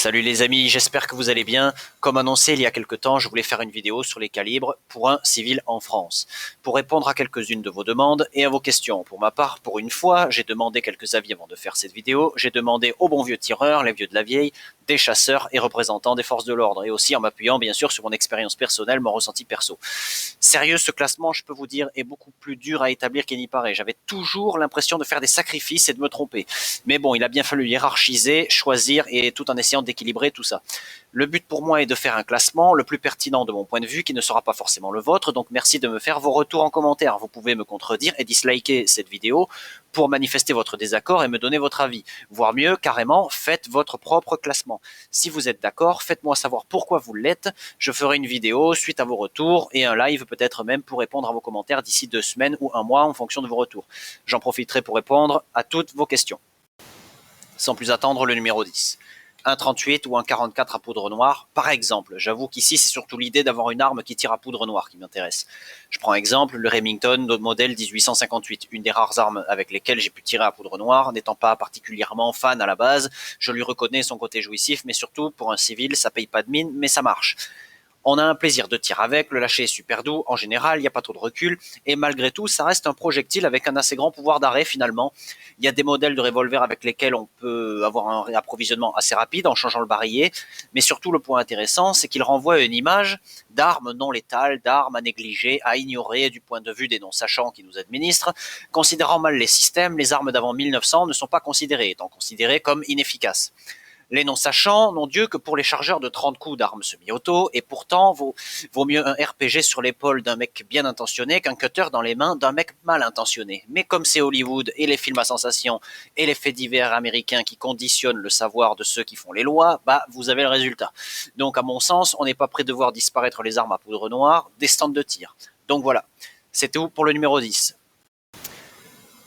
Salut les amis, j'espère que vous allez bien. Comme annoncé il y a quelque temps, je voulais faire une vidéo sur les calibres pour un civil en France, pour répondre à quelques-unes de vos demandes et à vos questions. Pour ma part, pour une fois, j'ai demandé quelques avis avant de faire cette vidéo. J'ai demandé aux bons vieux tireurs, les vieux de la vieille, des chasseurs et représentants des forces de l'ordre, et aussi en m'appuyant bien sûr sur mon expérience personnelle, mon ressenti perso. Sérieux, ce classement, je peux vous dire, est beaucoup plus dur à établir qu'il n'y paraît. J'avais toujours l'impression de faire des sacrifices et de me tromper. Mais bon, il a bien fallu hiérarchiser, choisir et tout en essayant d'équilibrer tout ça. Le but pour moi est de faire un classement le plus pertinent de mon point de vue, qui ne sera pas forcément le vôtre, donc merci de me faire vos retours en commentaire. Vous pouvez me contredire et disliker cette vidéo pour manifester votre désaccord et me donner votre avis. Voire mieux, carrément, faites votre propre classement. Si vous êtes d'accord, faites-moi savoir pourquoi vous l'êtes. Je ferai une vidéo suite à vos retours et un live peut-être même pour répondre à vos commentaires d'ici 2 semaines ou un mois en fonction de vos retours. J'en profiterai pour répondre à toutes vos questions. Sans plus attendre, le numéro 10. Un 38 ou un 44 à poudre noire, par exemple. J'avoue qu'ici, c'est surtout l'idée d'avoir une arme qui tire à poudre noire qui m'intéresse. Je prends exemple le Remington de modèle 1858, une des rares armes avec lesquelles j'ai pu tirer à poudre noire. N'étant pas particulièrement fan à la base, je lui reconnais son côté jouissif, mais surtout, pour un civil, ça paye pas de mine, mais ça marche. On a un plaisir de tir avec, le lâcher est super doux, en général, il n'y a pas trop de recul, et malgré tout, ça reste un projectile avec un assez grand pouvoir d'arrêt finalement. Il y a des modèles de revolver avec lesquels on peut avoir un réapprovisionnement assez rapide en changeant le barillet, mais surtout le point intéressant, c'est qu'il renvoie une image d'armes non létales, d'armes à négliger, à ignorer du point de vue des non-sachants qui nous administrent. Considérant mal les systèmes, les armes d'avant 1900 ne sont pas considérées, étant considérées comme inefficaces. Les non-sachants n'ont Dieu que pour les chargeurs de 30 coups d'armes semi-auto, et pourtant vaut mieux un RPG sur l'épaule d'un mec bien intentionné qu'un cutter dans les mains d'un mec mal intentionné. Mais comme c'est Hollywood et les films à sensation et les faits divers américains qui conditionnent le savoir de ceux qui font les lois, bah vous avez le résultat. Donc à mon sens, on n'est pas prêt de voir disparaître les armes à poudre noire des stands de tir. Donc voilà, c'était tout pour le numéro 10.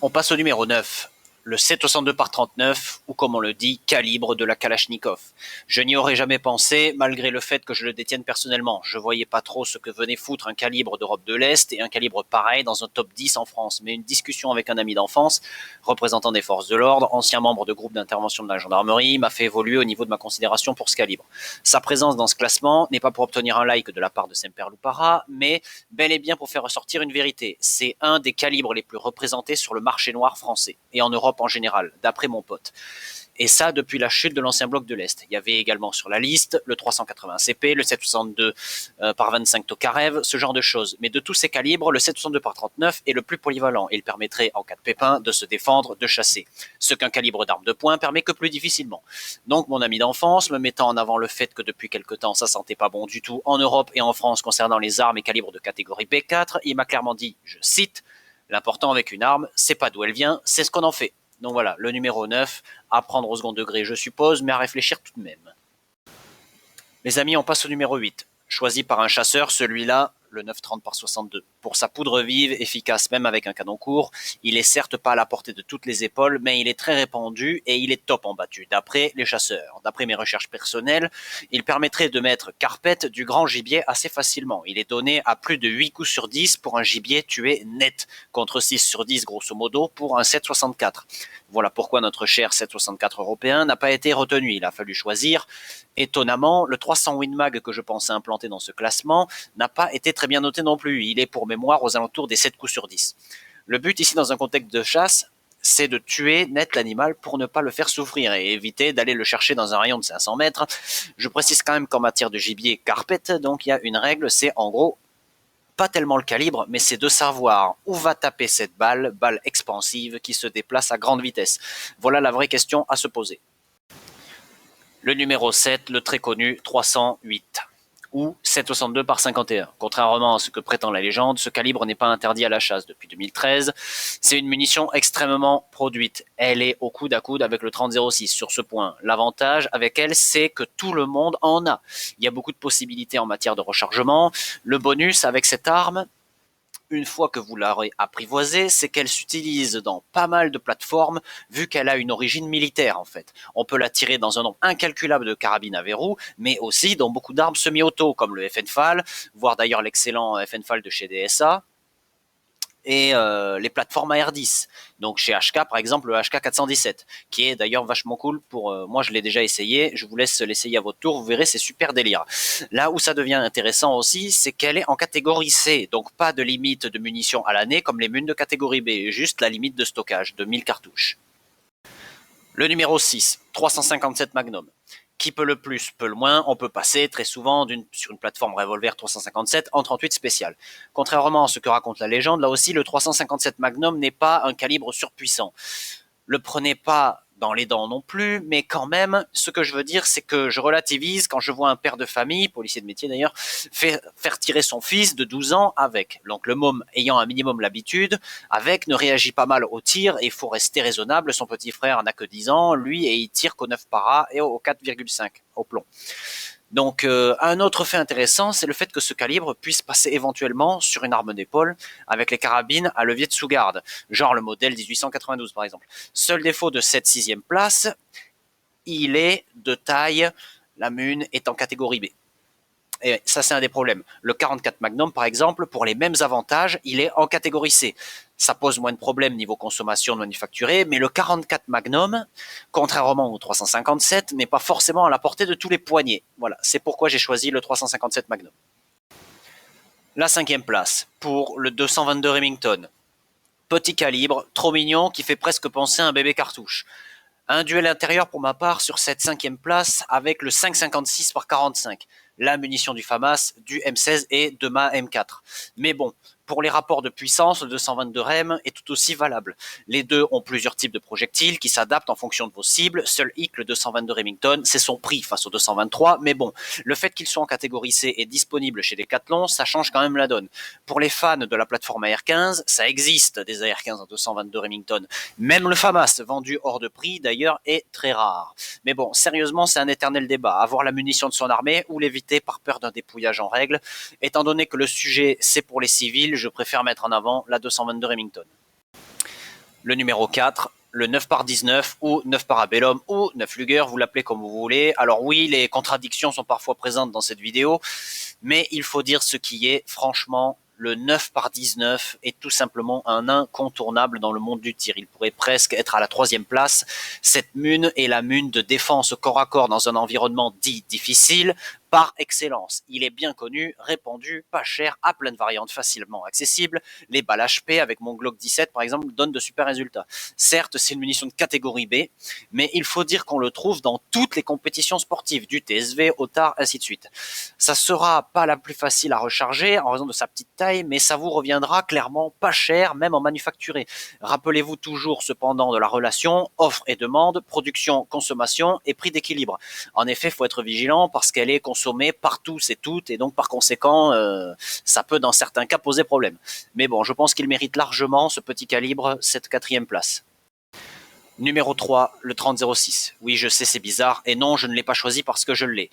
On passe au numéro 9. Le 7,62 par 39, ou comme on le dit, calibre de la Kalachnikov. Je n'y aurais jamais pensé, malgré le fait que je le détienne personnellement. Je voyais pas trop ce que venait foutre un calibre d'Europe de l'Est et un calibre pareil dans un top 10 en France. Mais une discussion avec un ami d'enfance, représentant des forces de l'ordre, ancien membre de groupe d'intervention de la gendarmerie, m'a fait évoluer au niveau de ma considération pour ce calibre. Sa présence dans ce classement n'est pas pour obtenir un like de la part de Semperloupara, mais bel et bien pour faire ressortir une vérité. C'est un des calibres les plus représentés sur le marché noir français, et en Europe en général, d'après mon pote. Et ça, depuis la chute de l'ancien bloc de l'Est. Il y avait également sur la liste le 380 CP, le 762 par 25 Tokarev, ce genre de choses. Mais de tous ces calibres, le 762 par 39 est le plus polyvalent. Il permettrait, en cas de pépin, de se défendre, de chasser. Ce qu'un calibre d'arme de poing permet que plus difficilement. Donc mon ami d'enfance, me mettant en avant le fait que depuis quelque temps, ça sentait pas bon du tout en Europe et en France concernant les armes et calibres de catégorie B4, il m'a clairement dit, je cite, l'important avec une arme, c'est pas d'où elle vient, c'est ce qu'on en fait. Donc voilà, le numéro 9, à prendre au second degré, je suppose, mais à réfléchir tout de même. Les amis, on passe au numéro 8. Choisi par un chasseur, celui-là, le 930 par 62. Pour sa poudre vive, efficace même avec un canon court, il est certes pas à la portée de toutes les épaules, mais il est très répandu et il est top en battu, d'après les chasseurs. D'après mes recherches personnelles, il permettrait de mettre carpette du grand gibier assez facilement. Il est donné à plus de 8 coups sur 10 pour un gibier tué net, contre 6 sur 10 grosso modo pour un 7,64. Voilà pourquoi notre cher 7,64 européen n'a pas été retenu. Il a fallu choisir. Étonnamment, le 300 Winmag que je pensais implanter dans ce classement n'a pas été très bien noté non plus. Il est pour mémoire aux alentours des 7 coups sur 10. Le but ici dans un contexte de chasse, c'est de tuer net l'animal pour ne pas le faire souffrir et éviter d'aller le chercher dans un rayon de 500 mètres. Je précise quand même qu'en matière de gibier carpette, donc il y a une règle, c'est en gros pas tellement le calibre, mais c'est de savoir où va taper cette balle expansive qui se déplace à grande vitesse. Voilà la vraie question à se poser. Le numéro 7, le très connu 308, ou 7,62 par 51. Contrairement à ce que prétend la légende, ce calibre n'est pas interdit à la chasse depuis 2013. C'est une munition extrêmement produite. Elle est au coude à coude avec le 30-06 sur ce point. L'avantage avec elle, c'est que tout le monde en a. Il y a beaucoup de possibilités en matière de rechargement. Le bonus avec cette arme, une fois que vous l'aurez apprivoisée, c'est qu'elle s'utilise dans pas mal de plateformes, vu qu'elle a une origine militaire en fait. On peut la tirer dans un nombre incalculable de carabines à verrou, mais aussi dans beaucoup d'armes semi-auto, comme le FNFAL, voire d'ailleurs l'excellent FNFAL de chez DSA, et les plateformes AR-10. Donc chez HK, par exemple, le HK 417, qui est d'ailleurs vachement cool. Moi, je l'ai déjà essayé. Je vous laisse l'essayer à votre tour. Vous verrez, c'est super délire. Là où ça devient intéressant aussi, c'est qu'elle est en catégorie C. Donc pas de limite de munitions à l'année comme les munes de catégorie B. Juste la limite de stockage de 1000 cartouches. Le numéro 6, 357 Magnum. Qui peut le plus, peut le moins, on peut passer très souvent sur une plateforme revolver 357 en 38 spécial. Contrairement à ce que raconte la légende, là aussi, le 357 Magnum n'est pas un calibre surpuissant. Le prenez pas dans les dents non plus, mais quand même, ce que je veux dire, c'est que je relativise quand je vois un père de famille, policier de métier d'ailleurs, faire tirer son fils de 12 ans avec. Donc le môme ayant un minimum l'habitude, avec ne réagit pas mal au tir et il faut rester raisonnable. Son petit frère n'a que 10 ans, lui, et il tire qu'au 9 para et au 4,5 au plomb. Donc un autre fait intéressant, c'est le fait que ce calibre puisse passer éventuellement sur une arme d'épaule avec les carabines à levier de sous-garde, genre le modèle 1892 par exemple. Seul défaut de cette 6e place, il est de taille, la mune est en catégorie B. Et ça, c'est un des problèmes. Le 44 Magnum, par exemple, pour les mêmes avantages, il est en catégorie C. Ça pose moins de problèmes niveau consommation de manufacturé, mais le 44 Magnum, contrairement au 357, n'est pas forcément à la portée de tous les poignets. Voilà, c'est pourquoi j'ai choisi le 357 Magnum. La 5e place, pour le 222 Remington. Petit calibre, trop mignon, qui fait presque penser à un bébé cartouche. Un duel intérieur pour ma part sur cette 5e place avec le 5,56 par 45. La munition du FAMAS, du M16 et de ma M4. Mais bon, pour les rapports de puissance, le 222 REM est tout aussi valable. Les deux ont plusieurs types de projectiles qui s'adaptent en fonction de vos cibles. Seul hic, le 222 Remington, c'est son prix face au 223. Mais bon, le fait qu'ils soient en catégorie C et disponibles chez Decathlon, ça change quand même la donne. Pour les fans de la plateforme AR-15, ça existe des AR-15 en 222 Remington. Même le FAMAS, vendu hors de prix d'ailleurs, est très rare. Mais bon, sérieusement, c'est un éternel débat. Avoir la munition de son armée ou l'éviter par peur d'un dépouillage en règle. Étant donné que le sujet, c'est pour les civils, je préfère mettre en avant la 222 Remington. Le numéro 4, le 9 par 19 ou 9 Parabellum ou 9 Luger, vous l'appelez comme vous voulez. Alors oui, les contradictions sont parfois présentes dans cette vidéo, mais il faut dire ce qui est, franchement, le 9 par 19 est tout simplement un incontournable dans le monde du tir. Il pourrait presque être à la 3e place. Cette mune est la mune de défense corps à corps dans un environnement dit difficile, par excellence. Il est bien connu, répandu, pas cher, à plein de variantes facilement accessibles. Les balles HP avec mon Glock 17 par exemple donnent de super résultats. Certes, c'est une munition de catégorie B, mais il faut dire qu'on le trouve dans toutes les compétitions sportives, du TSV, au TAR, ainsi de suite. Ça sera pas la plus facile à recharger en raison de sa petite taille, mais ça vous reviendra clairement pas cher, même en manufacturé. Rappelez-vous toujours cependant de la relation offre et demande, production, consommation et prix d'équilibre. En effet, il faut être vigilant parce qu'elle est consommée par tous et toutes, et donc par conséquent, ça peut dans certains cas poser problème. Mais bon, je pense qu'il mérite largement ce petit calibre, cette 4e place. Numéro 3, le 3006. Oui, je sais, c'est bizarre. Et non, je ne l'ai pas choisi parce que je l'ai.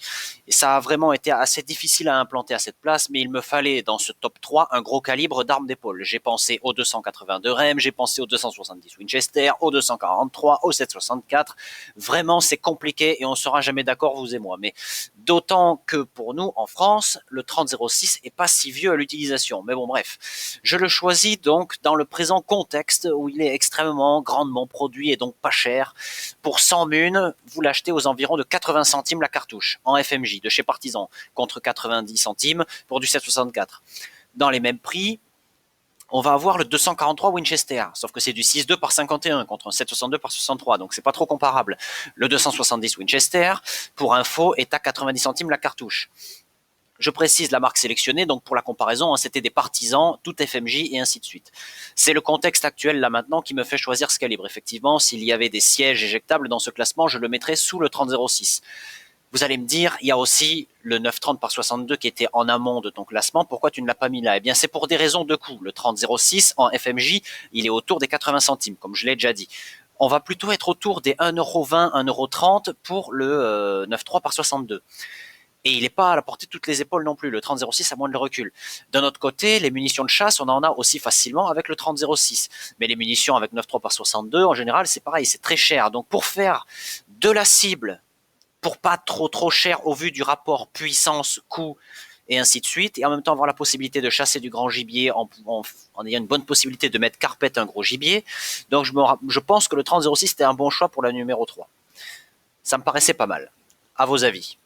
Et ça a vraiment été assez difficile à implanter à cette place, mais il me fallait dans ce top 3 un gros calibre d'armes d'épaule. J'ai pensé au 282 REM, j'ai pensé au 270 Winchester, au 243, au 764. Vraiment, c'est compliqué et on ne sera jamais d'accord, vous et moi. Mais d'autant que pour nous, en France, le 3006 est pas si vieux à l'utilisation. Mais bon, bref. Je le choisis donc dans le présent contexte où il est extrêmement grandement produit et donc pas cher. Pour 100 munes, vous l'achetez aux environs de 80 centimes la cartouche, en FMJ, de chez Partisan, contre 90 centimes pour du 764. Dans les mêmes prix, on va avoir le 243 Winchester, sauf que c'est du 6,2 par 51 contre un 7,62 par 63, donc c'est pas trop comparable. Le 270 Winchester, pour info, est à 90 centimes la cartouche. Je précise la marque sélectionnée, donc pour la comparaison, hein, c'était des Partisans, tout FMJ et ainsi de suite. C'est le contexte actuel là maintenant qui me fait choisir ce calibre. Effectivement, s'il y avait des sièges éjectables dans ce classement, je le mettrais sous le 3006. Vous allez me dire, il y a aussi le 930 par 62 qui était en amont de ton classement. Pourquoi tu ne l'as pas mis là? Eh bien, c'est pour des raisons de coût. Le 3006 en FMJ, il est autour des 80 centimes, comme je l'ai déjà dit. On va plutôt être autour des 1,20 €, 1,30 € pour le 9.3 par 62. Et il n'est pas à la portée de toutes les épaules non plus. Le 30-06 a moins de recul. D'un autre côté, les munitions de chasse, on en a aussi facilement avec le 30-06. Mais les munitions avec 9.3 par 62, en général, c'est pareil, c'est très cher. Donc pour faire de la cible, pour pas trop cher au vu du rapport puissance-coût et ainsi de suite, et en même temps avoir la possibilité de chasser du grand gibier en ayant une bonne possibilité de mettre carpette un gros gibier. Donc je pense que le 30-06 était un bon choix pour la numéro 3. Ça me paraissait pas mal. À vos avis?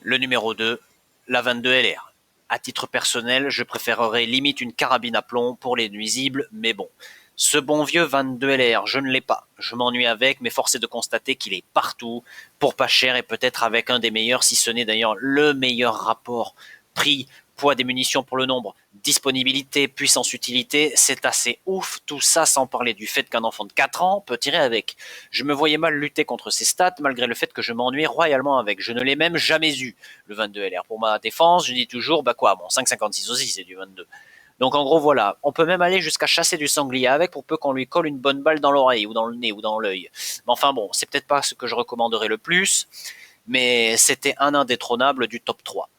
Le numéro 2, la 22 LR. À titre personnel, je préférerais limite une carabine à plomb pour les nuisibles, mais bon. Ce bon vieux 22 LR, je ne l'ai pas. Je m'ennuie avec, mais force est de constater qu'il est partout, pour pas cher et peut-être avec un des meilleurs, si ce n'est d'ailleurs le meilleur rapport prix, poids des munitions pour le nombre, disponibilité, puissance, utilité, c'est assez ouf, tout ça sans parler du fait qu'un enfant de 4 ans peut tirer avec. Je me voyais mal lutter contre ces stats, malgré le fait que je m'ennuie royalement avec. Je ne l'ai même jamais eu, le 22 LR. Pour ma défense, je dis toujours, bah quoi, bon, 5,56 aussi, c'est du 22. Donc en gros voilà, on peut même aller jusqu'à chasser du sanglier avec pour peu qu'on lui colle une bonne balle dans l'oreille ou dans le nez ou dans l'œil. Mais enfin bon, c'est peut-être pas ce que je recommanderais le plus, mais c'était un indétrônable du top 3.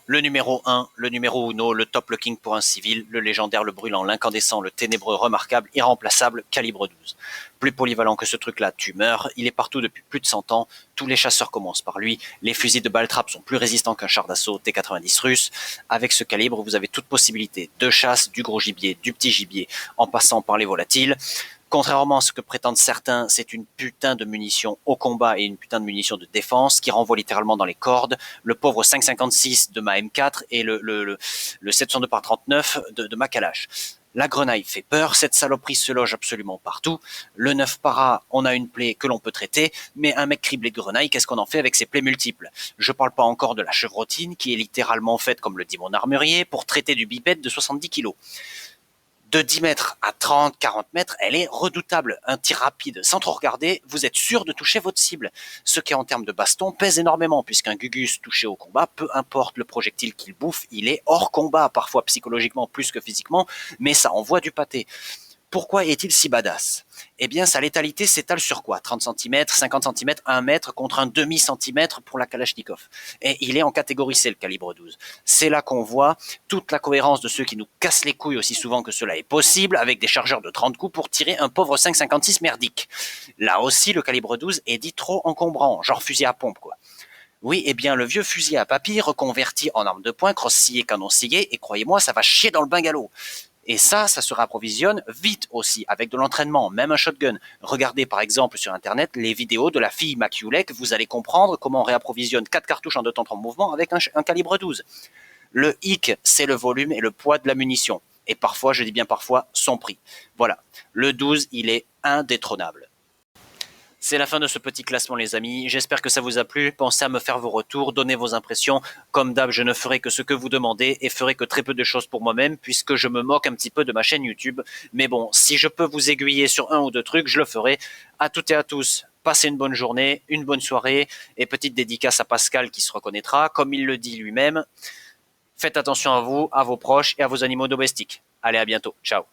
Le numéro 1, le numéro uno, le top looking pour un civil, le légendaire, le brûlant, l'incandescent, le ténébreux, remarquable, irremplaçable, calibre 12. Plus polyvalent que ce truc-là, tu meurs, il est partout depuis plus de 100 ans, tous les chasseurs commencent par lui, les fusils de balle-trappe sont plus résistants qu'un char d'assaut T-90 russe. Avec ce calibre, vous avez toute possibilité de chasse, du gros gibier, du petit gibier, en passant par les volatiles. Contrairement à ce que prétendent certains, c'est une putain de munition au combat et une putain de munition de défense qui renvoie littéralement dans les cordes. Le pauvre 5,56 de ma M4 et le 702 par 39 de ma Kalash. La grenaille fait peur, cette saloperie se loge absolument partout. Le 9 para, on a une plaie que l'on peut traiter, mais un mec criblé de grenaille, qu'est-ce qu'on en fait avec ses plaies multiples? Je parle pas encore de la chevrotine, qui est littéralement faite, comme le dit mon armurier, pour traiter du bipède de 70 kilos. De 10 mètres à 30, 40 mètres, elle est redoutable. Un tir rapide, sans trop regarder, vous êtes sûr de toucher votre cible. Ce qui, en termes de baston, pèse énormément, puisqu'un Gugus touché au combat, peu importe le projectile qu'il bouffe, il est hors combat, parfois psychologiquement plus que physiquement, mais ça envoie du pâté. Pourquoi est-il si badass? Eh bien, sa létalité s'étale sur quoi? 30 cm, 50 cm, 1 mètre contre un demi-centimètre pour la Kalachnikov. Et il est en catégorie C, le calibre 12. C'est là qu'on voit toute la cohérence de ceux qui nous cassent les couilles aussi souvent que cela est possible, avec des chargeurs de 30 coups pour tirer un pauvre 5,56 merdique. Là aussi, le calibre 12 est dit trop encombrant, genre fusil à pompe, quoi. Oui, eh bien, le vieux fusil à papy reconverti en arme de poing, crosse-scié, canon scié, et croyez-moi, ça va chier dans le bungalow. Et ça se réapprovisionne vite aussi, avec de l'entraînement, même un shotgun. Regardez par exemple sur internet les vidéos de la fille Maculek, vous allez comprendre comment on réapprovisionne 4 cartouches en 2 temps en mouvement avec un calibre 12. Le hic, c'est le volume et le poids de la munition. Et parfois, je dis bien parfois, son prix. Voilà, le 12, il est indétrônable. C'est la fin de ce petit classement les amis, j'espère que ça vous a plu, pensez à me faire vos retours, donnez vos impressions, comme d'hab je ne ferai que ce que vous demandez et ferai que très peu de choses pour moi-même puisque je me moque un petit peu de ma chaîne YouTube, mais bon, si je peux vous aiguiller sur un ou deux trucs, je le ferai. À toutes et à tous, passez une bonne journée, une bonne soirée et petite dédicace à Pascal qui se reconnaîtra, comme il le dit lui-même, faites attention à vous, à vos proches et à vos animaux domestiques. Allez, à bientôt, ciao.